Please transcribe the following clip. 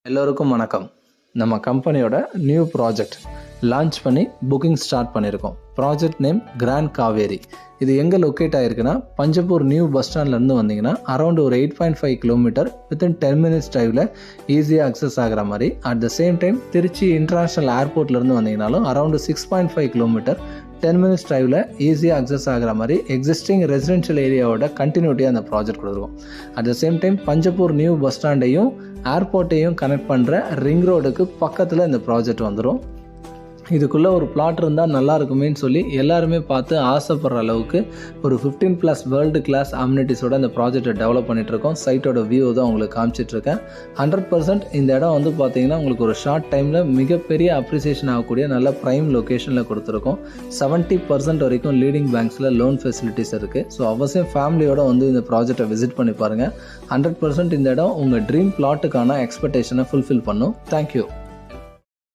எல்லோருக்கும் வணக்கம். நம்ம கம்பெனியோட நியூ ப்ராஜெக்ட் லான்ச் பண்ணி புக்கிங் ஸ்டார்ட் பண்ணியிருக்கோம். Project name grand Kaveri. இது எங்கே லொக்கேட் ஆகிருக்குன்னா, பஞ்சப்பூர் நியூ பஸ் ஸ்டாண்ட்லேருந்து வந்தீங்கன்னா அரௌண்ட் ஒரு 8.5 கிலோமீட்டர் வித்தின் 10 மினிட்ஸ் டிரைவில் ஈஸியாக அக்சஸ் ஆகிற மாதிரி. At the same time Trichy international ஏர்போர்ட்லேருந்து வந்தீங்கனாலும் அரௌண்ட் 6.5 கிலோமீட்டர் 10 மினிட்ஸ் டிரைவில் ஈஸியாக அக்சஸ் ஆகிற மாதிரி எக்ஸிஸ்டிங் ரெசிடென்ஷியல் ஏரியாவோட கண்டினியூட்டியாக அந்த ப்ராஜெக்ட் கொடுத்துருக்கோம். At the same time Panjappur new bus ஸ்டாண்டையும் ஏர்போர்ட்டையும் கனெக்ட் பண்ணுற ரிங் ரோடுக்கு பக்கத்தில் இந்த ப்ராஜெக்ட் வந்துடும். இதுக்குள்ளே ஒரு பிளாட் இருந்தால் நல்லா இருக்குமேன்னு சொல்லி எல்லாருமே பார்த்து ஆசைப்படுற அளவுக்கு ஒரு 15+ வேர்ல்டு கிளாஸ் அம்யூனிட்டிஸோட இந்த ப்ராஜெக்டை டெவலப் பண்ணிகிட்ருக்கோம். சைட்டோட வியூ தான் உங்களுக்கு காமிச்சிட்ருக்கேன். 100% இந்த இடம் வந்து பார்த்தீங்கன்னா உங்களுக்கு ஒரு ஷார்ட் டைமில் மிகப்பெரிய அப்ரிசியேஷன் ஆகக்கூடிய நல்ல ப்ரைம் லொக்கேஷனில் கொடுத்துருக்கோம். 70% வரைக்கும் லீடிங் பேங்க்ஸில் லோன் ஃபெசிலிட்டிஸ் இருக்குது. ஸோ அவசியம் ஃபேமிலியோட வந்து இந்த ப்ராஜெக்டை விசிட் பண்ணி பாருங்கள். 100% இந்த இடம் உங்கள் ட்ரீம் பிளாட்டுக்கான எக்ஸ்பெக்டேஷனை ஃபுல்ஃபில் பண்ணும். தேங்க்யூ.